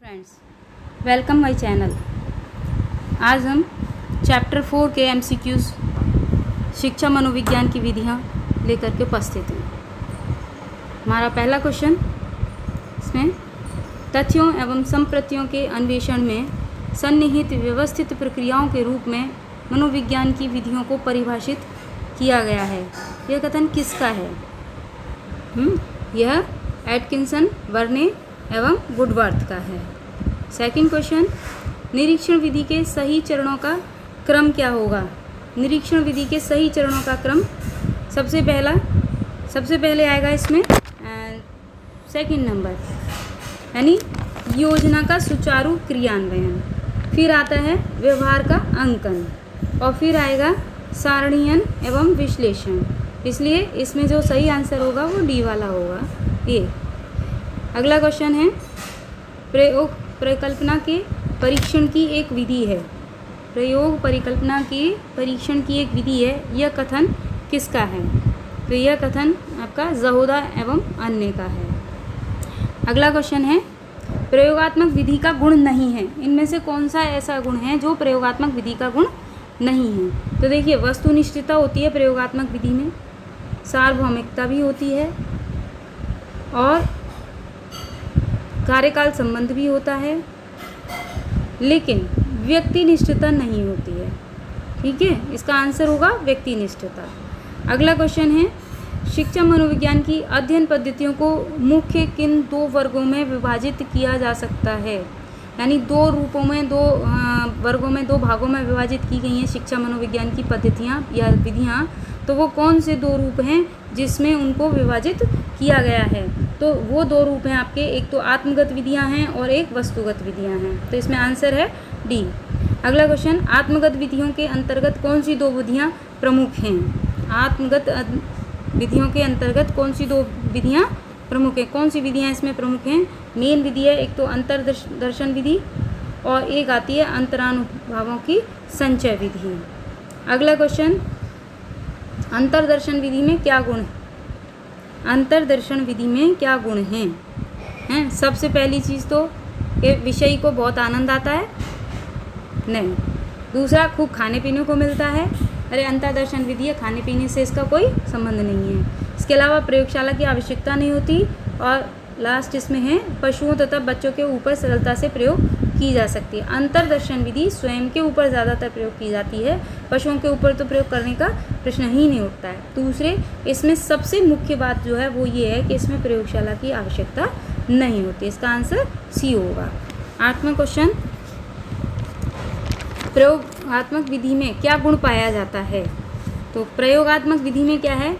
Friends, welcome my channel. आज हम chapter 4 के MCQs शिक्षा मनोविज्ञान की विधियां लेकर के उपस्थित हैं। हमारा पहला क्वेश्चन, इसमें तथ्यों एवं संप्रतियों के अन्वेषण में सन्निहित व्यवस्थित प्रक्रियाओं के रूप में मनोविज्ञान की विधियों को परिभाषित किया गया है। यह कथन किसका है? यह एटकिंसन, वर्ने एवं वुडवर्थ का है। सेकंड क्वेश्चन, निरीक्षण विधि के सही चरणों का क्रम क्या होगा? निरीक्षण विधि के सही चरणों का क्रम सबसे पहले आएगा इसमें सेकंड नंबर, यानी योजना का सुचारू क्रियान्वयन, फिर आता है व्यवहार का अंकन और फिर आएगा सारणीयन एवं विश्लेषण। इसलिए इसमें जो सही आंसर होगा वो डी वाला होगा। ये अगला क्वेश्चन है, प्रयोग परिकल्पना के परीक्षण की एक विधि है। प्रयोग परिकल्पना के परीक्षण की एक विधि है, यह कथन किसका है? तो यह कथन आपका ज़होदा एवं अन्य का है। अगला क्वेश्चन है, प्रयोगात्मक विधि का गुण नहीं है। इनमें से कौन सा ऐसा गुण है जो प्रयोगात्मक विधि का गुण नहीं है? तो देखिए, वस्तुनिष्ठता होती है प्रयोगात्मक विधि में, सार्वभौमिकता भी होती है और कार्यकाल संबंध भी होता है, लेकिन व्यक्तिनिष्ठता नहीं होती है। ठीक है, इसका आंसर होगा व्यक्तिनिष्ठता। अगला क्वेश्चन है, शिक्षा मनोविज्ञान की अध्ययन पद्धतियों को मुख्य किन दो वर्गों में विभाजित किया जा सकता है? यानी दो रूपों में, दो वर्गों में, दो भागों में विभाजित की गई हैं शिक्षा मनोविज्ञान की पद्धतियाँ या विधियाँ। तो वो कौन से दो रूप हैं जिसमें उनको विभाजित किया गया है? तो वो दो रूप हैं आपके, एक तो आत्मगत विधियाँ हैं और एक वस्तुगत विधियाँ हैं। तो इसमें आंसर है डी। अगला क्वेश्चन, आत्मगत विधियों के अंतर्गत कौन सी दो विधियाँ प्रमुख हैं? आत्मगत विधियों के अंतर्गत कौन सी दो विधियाँ प्रमुख हैं? कौन सी विधियाँ इसमें प्रमुख हैं? मेन विधि है एक तो अंतर्दर्शन विधि और एक आती है अंतरानुभावों की संचय विधि। अगला क्वेश्चन, अंतर्दर्शन विधि में क्या गुण है? अंतर्दर्शन विधि में क्या गुण हैं? सबसे पहली चीज़ तो कि विषय को बहुत आनंद आता है, नहीं। दूसरा, खूब खाने पीने को मिलता है। अरे अंतर्दर्शन विधि है, खाने पीने से इसका कोई संबंध नहीं है। इसके अलावा प्रयोगशाला की आवश्यकता नहीं होती। और लास्ट इसमें है, पशुओं तथा बच्चों के ऊपर सरलता से प्रयोग की जा सकती है। अंतर्दर्शन विधि स्वयं के ऊपर ज़्यादातर प्रयोग की जाती है, पशुओं के ऊपर तो प्रयोग करने का प्रश्न ही नहीं उठता है। दूसरे, इसमें सबसे मुख्य बात जो है वो ये है कि इसमें प्रयोगशाला की आवश्यकता नहीं होती। इसका आंसर सी होगा। 8वां क्वेश्चन, प्रयोगात्मक विधि में क्या गुण पाया जाता है? तो प्रयोगात्मक विधि में क्या है?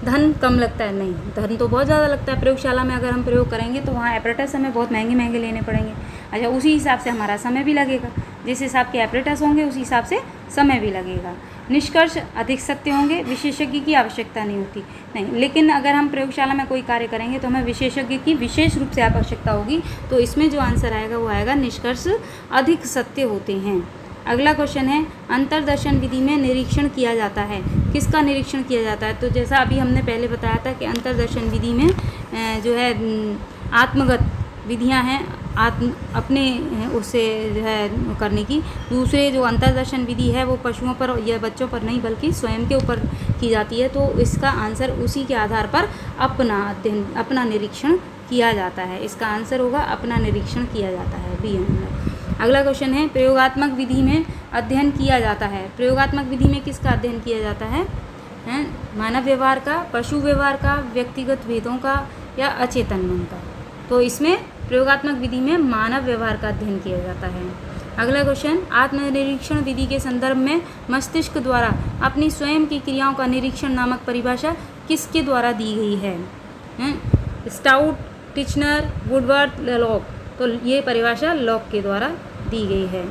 धन कम लगता है? नहीं, धन तो बहुत ज़्यादा लगता है। प्रयोगशाला में अगर हम प्रयोग करेंगे तो वहाँ एपरेटस हमें बहुत महंगे लेने पड़ेंगे। अच्छा, उसी हिसाब से हमारा समय भी लगेगा। जिस हिसाब के एपरेटस होंगे उसी हिसाब से समय भी लगेगा। निष्कर्ष अधिक सत्य होंगे, विशेषज्ञ की आवश्यकता नहीं होती। नहीं, लेकिन अगर हम प्रयोगशाला में कोई कार्य करेंगे तो हमें विशेषज्ञ की विशेष रूप से आवश्यकता होगी। तो इसमें जो आंसर आएगा वो आएगा निष्कर्ष अधिक सत्य होते हैं। अगला क्वेश्चन है, अंतर्दर्शन विधि में निरीक्षण किया जाता है। किसका निरीक्षण किया जाता है? तो जैसा अभी हमने पहले बताया था कि अंतर्दर्शन विधि में जो है आत्मगत विधियां हैं, अपने उससे जो है करने की। दूसरे जो अंतर्दर्शन विधि है वो पशुओं पर या बच्चों पर नहीं बल्कि स्वयं के ऊपर की जाती है। तो इसका आंसर उसी के आधार पर अपना अध्ययन, अपना निरीक्षण किया जाता है। इसका आंसर होगा अपना निरीक्षण किया जाता है, बी नंबर। अगला क्वेश्चन है, प्रयोगात्मक विधि में अध्ययन किया जाता है। प्रयोगात्मक विधि में किसका अध्ययन किया जाता है? मानव व्यवहार का, पशु व्यवहार का, व्यक्तिगत भेदों का या अचेतन मन का? तो इसमें प्रयोगात्मक विधि में मानव व्यवहार का अध्ययन किया जाता है। अगला क्वेश्चन, आत्मनिरीक्षण विधि के संदर्भ में मस्तिष्क द्वारा अपनी स्वयं की क्रियाओं का निरीक्षण नामक परिभाषा किसके द्वारा दी गई है? Stout, Titchener, Woodworth, lock? तो ये परिभाषा लॉक के द्वारा दी गई है।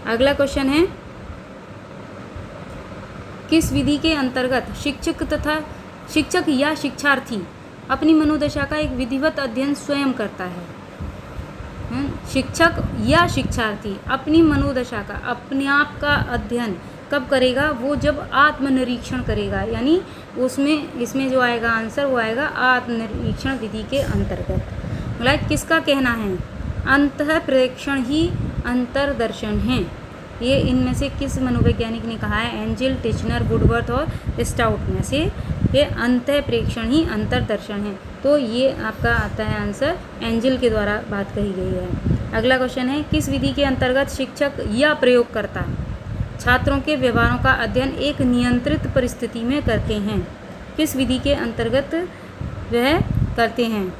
अगला क्वेश्चन है, किस विधि के अंतर्गत शिक्षक या शिक्षार्थी अपनी मनोदशा का एक विधिवत अध्ययन स्वयं करता है? शिक्षक या शिक्षार्थी अपनी मनोदशा का, अपने आप का अध्ययन कब करेगा? वो जब आत्मनिरीक्षण करेगा। यानी उसमें इसमें जो आएगा आंसर वो आएगा आत्मनिरीक्षण विधि के अंतर्गत। अगला किसका कहना है? अंतः प्रेक्षण ही अंतर्दर्शन है। ये इनमें से किस मनोवैज्ञानिक ने कहा है? एंजिल, टिचनर, वुडवर्थ और स्टाउट में से ये अंतः प्रेक्षण ही अंतर्दर्शन है। तो ये आपका आता है आंसर, एंजिल के द्वारा बात कही गई है। अगला क्वेश्चन है, किस विधि के अंतर्गत शिक्षक या प्रयोगकर्ता छात्रों के व्यवहारों का अध्ययन एक नियंत्रित परिस्थिति में करते हैं? किस विधि के अंतर्गत वह करते हैं?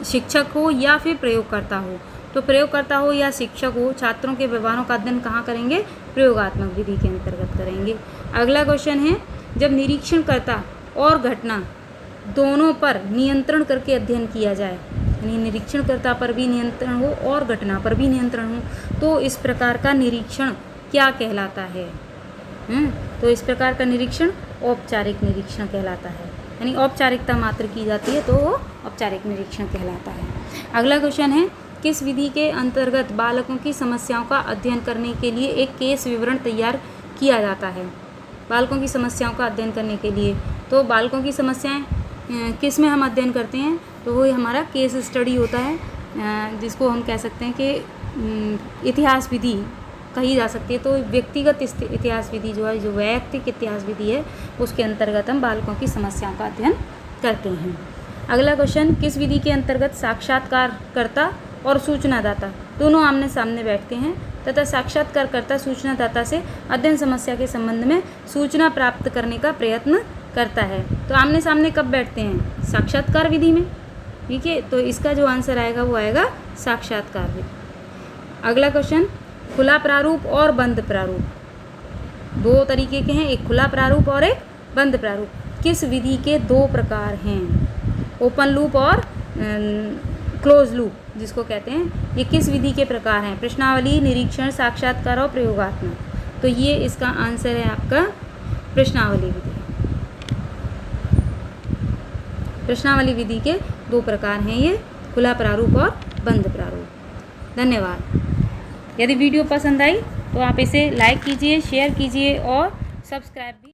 शिक्षक हो या फिर प्रयोगकर्ता हो? तो प्रयोगकर्ता हो या शिक्षक हो, छात्रों के व्यवहारों का अध्ययन कहाँ करेंगे? प्रयोगात्मक विधि के अंतर्गत करेंगे। अगला क्वेश्चन है, जब निरीक्षणकर्ता और घटना दोनों पर नियंत्रण करके अध्ययन किया जाए, यानी निरीक्षणकर्ता पर भी नियंत्रण हो और घटना पर भी नियंत्रण हो, तो इस प्रकार का निरीक्षण क्या कहलाता है? तो इस प्रकार का निरीक्षण औपचारिक निरीक्षण कहलाता है, यानी औपचारिकता मात्र की जाती है तो वो औपचारिक निरीक्षण कहलाता है। अगला क्वेश्चन है, किस विधि के अंतर्गत बालकों की समस्याओं का अध्ययन करने के लिए एक केस विवरण तैयार किया जाता है? बालकों की समस्याओं का अध्ययन करने के लिए, तो बालकों की समस्याएं किस में हम अध्ययन करते हैं? तो वो हमारा केस स्टडी होता है, जिसको हम कह सकते हैं कि इतिहास विधि कही जा सकती है। तो व्यक्तिगत इतिहास विधि जो है, जो वैयक्तिक इतिहास विधि है, उसके अंतर्गत हम बालकों की समस्याओं का अध्ययन करते हैं। अगला क्वेश्चन, किस विधि के अंतर्गत साक्षात्कारकर्ता और सूचनादाता दोनों आमने सामने बैठते हैं तथा साक्षात्कारकर्ता सूचनादाता से अध्ययन समस्या के संबंध में सूचना प्राप्त करने का प्रयत्न करता है? तो आमने सामने कब बैठते हैं? साक्षात्कार विधि में। ठीक है, तो इसका जो आंसर आएगा वो आएगा साक्षात्कार विधि। अगला क्वेश्चन, खुला प्रारूप और बंद प्रारूप दो तरीके के हैं, एक खुला प्रारूप और एक बंद प्रारूप। किस विधि के दो प्रकार हैं? ओपन लूप और क्लोज लूप जिसको कहते हैं, ये किस विधि के प्रकार हैं? प्रश्नावली, निरीक्षण, साक्षात्कार और प्रयोगात्मक। तो ये इसका आंसर है आपका प्रश्नावली विधि। प्रश्नावली विधि के दो प्रकार हैं ये, खुला प्रारूप और बंद प्रारूप। धन्यवाद। यदि वीडियो पसंद आई तो आप इसे लाइक कीजिए, शेयर कीजिए और सब्सक्राइब भी